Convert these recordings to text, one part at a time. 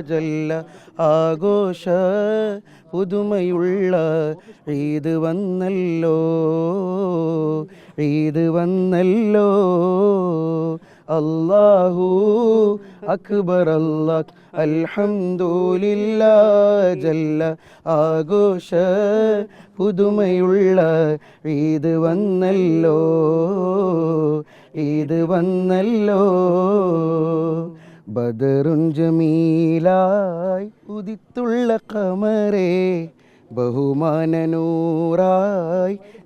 ജല്ല ആഘോഷ പുതുമയുള്ള ഈദ് വന്നല്ലോ, ഈദ് വന്നല്ലോ. അല്ലാഹു അക്ബർ അല്ലാഹ് അൽഹംദുലില്ലാഹ് ജല്ല ആഘോഷ പുതുമയുള്ള ഈദ് വന്നല്ലോ, ഈദ് വന്നല്ലോ. ബദറുൻ ജമീലായി ഉദിത്തുള്ള ഖമറേ, ബഹുമാനനൂറായി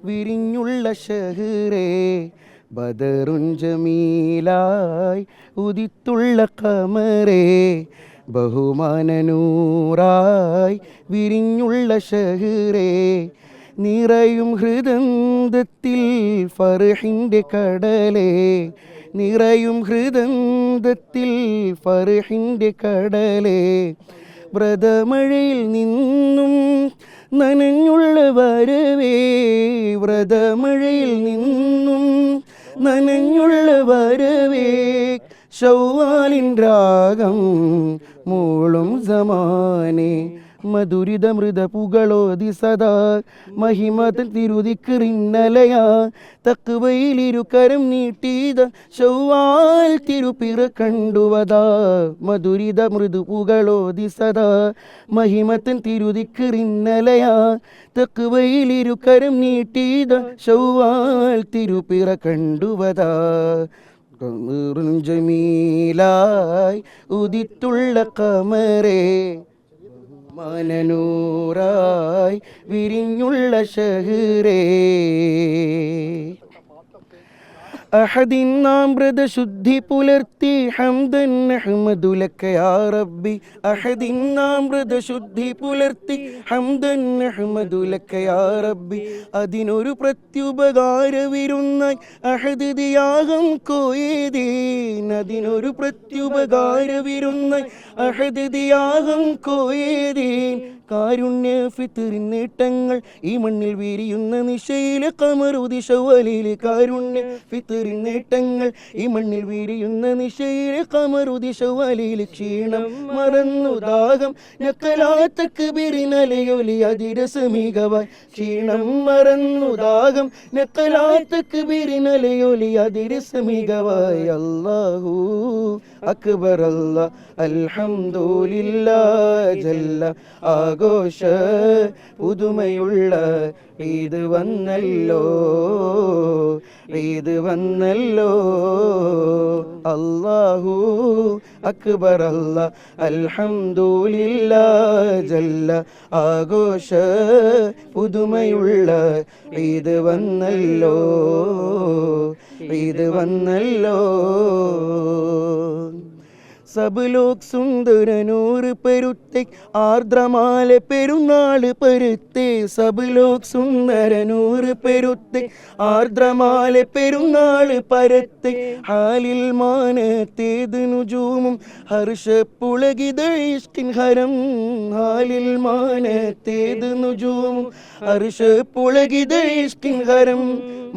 വിരിഞ്ഞുള്ള ഷഹ്റേ. ബദറുൻ ജമീലായി ഉദിത്തുള്ള ഖമറേ, ബഹുമാനനൂറായി വിരിഞ്ഞുള്ള ഷഹ്റേ. നിറയും ഹൃദന്തത്തിൽ ഫർഹിൻ്റെ കടലേ, നിറയും ഹൃദന്തത്തിൽ ഫർഹിൻ്റെ കടലേ. വ്രതമഴയിൽ നിന്നും നനഞ്ഞുള്ള വരവേ, വ്രതമഴയിൽ നിന്നും നനഞ്ഞുള്ള വരവേ. ശൗവാലിൻ രാഗം മൂളും സമാനെ, മധുരിത മൃത പുകളോതി സദാ മഹിമതൻ തിരുതിക്കറിന്നലയാ. തക്വയിലിരുകരം നീട്ടിത ശൗവാൽ തിരുപ്പിറ കണ്ടുവതാ. മധുരിത മൃദു പുകളോതി സദാ മഹിമതൻ തിരുതിക്കറിന്നലയാ. തക്വയിലിരുകരം നീട്ടിത ശൗവാൽ തിരുപ്പിറ കണ്ടുവതാ. ജമീലായി ഉദിത്തുള്ള ഖമറേ, മാനനൂറായി വിരിഞ്ഞുള്ള ഷഹ്റേ. അഹദിൻ നാം വ്രതശുദ്ധി പുലർത്തി ഹംദൻ അഹ്മദുലക യാ റബ്ബി. അഹദിൻ നാം വ്രതശുദ്ധി പുലർത്തി ഹംദൻ അഹ്മദുലക യാ റബ്ബി. അതിനൊരു പ്രത്യുപകാരവിരുന്നായി അഹദ് ദിയാഗം കോയേതീൻ. അതിനൊരു പ്രത്യുപകാരവിരുന്നായി അഹദ് ദിയാഗം കോയേതീൻ. കാരുണ്യ ഫിത്റിൻ നേട്ടങ്ങൾ ഈ മണ്ണിൽ വിരിയുന്ന നിശയിലെ ഖമറുദി ശവ്വലിലെ. കാരുണ്യ ഫിത്റിൻ നേട്ടങ്ങൾ ഈ മണ്ണിൽ വിരിയുന്ന നിശയിലെ ഖമറുദി ശവ്വലിലെ. ക്ഷീണം മറന്നു ദാഹം നക്കലാത്ത കബിറിനലയൊലി അതിരസമികവായി. ക്ഷീണം മറന്നു ദാഹം നക്കലാത്ത കബിറിനലയൊലി അതിരസമികവായി. അല്ലാഹു അക്ബർ അല്ലാഹ് അൽഹംദുലില്ലാഹ് ജല്ല ആഘോഷ പുതുമയുള്ള ഈദ് വന്നല്ലോ, ഈദ് വന്നല്ലോ. അല്ലാഹു അക്ബർ അല്ലാഹ് അൽഹംദുലില്ലാഹ് ജല്ല ആഘോഷ പുതുമയുള്ള ഈദ് വന്നല്ലോ, ഈദ് വന്നല്ലോ. सब लोग सुंदर नूर परुते आर्द्रमाल पेरुनाल परते. सब लोग सुंदर नूर परुते आर्द्रमाल पेरुनाल परते. हालिल मानतेद नुजूमुം ഹർഷ പുളകിത ഇഷ്കിൻ ഹരം. ഹാലിൽ മാനത്തേത് നുജൂമും ഹർഷ പുളകിത ഇഷ്കിൻ ഹരം.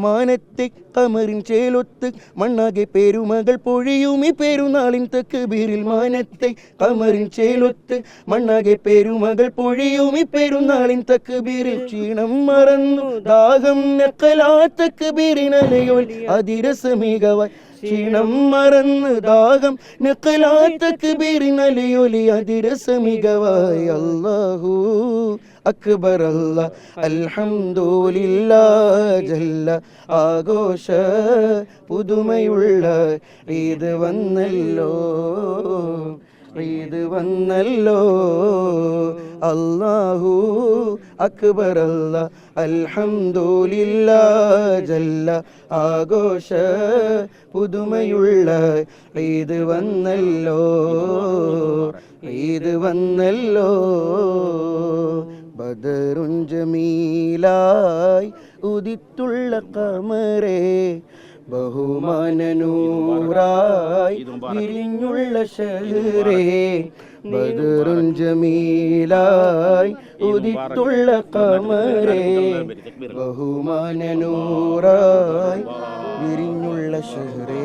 മാനത്തെ കമറിൻ ചേലൊത്ത് മണ്ണാകെ പെരുമകൾ പൊഴിയുമി പെരുന്നാളിൻ തക്ബീറിൽ. മാനത്തെ കമറിൻ ചേലൊത്ത് മണ്ണാകെ പെരുമകൾ പൊഴിയുമി പെരുന്നാളിൻ തക്ബീറിൽ. ക്ഷീണം മറന്നു ദാഹം നക്കലാ തക്ബീറിനലയോൽ അതിരസമികവായി. ക്ഷീണം മറന്ന് ദാഹം നക്കലാ തക്ബീറിനലയോലി അതിരസമികവായി. അല്ലാഹു അക്ബർ അല്ലാഹ് അൽഹംദുലില്ലാഹ് ജല്ല ആഘോഷ പുതുമയുള്ള ഈദ് വന്നല്ലോ, ഈദ് വന്നല്ലോ. അല്ലാഹു അക്ബർ അല്ലാഹ് അൽഹംദുലില്ലാഹ് ജല്ല ആഘോഷ പുതുമയുള്ള ഈദ് വന്നല്ലോ, ഈദ് വന്നല്ലോ. ബദറുൻ ജമീലായി ഉദിത്തുള്ള ഖമറേ, ബഹുമാനനൂറായി വിരിഞ്ഞുള്ള ഷഹ്റേ. ബദറുൻ ജമീലായി ഉദിത്തുള്ള ഖമറേ, ബഹുമാനനൂറായി വിരിഞ്ഞുള്ള ഷഹ്റേ.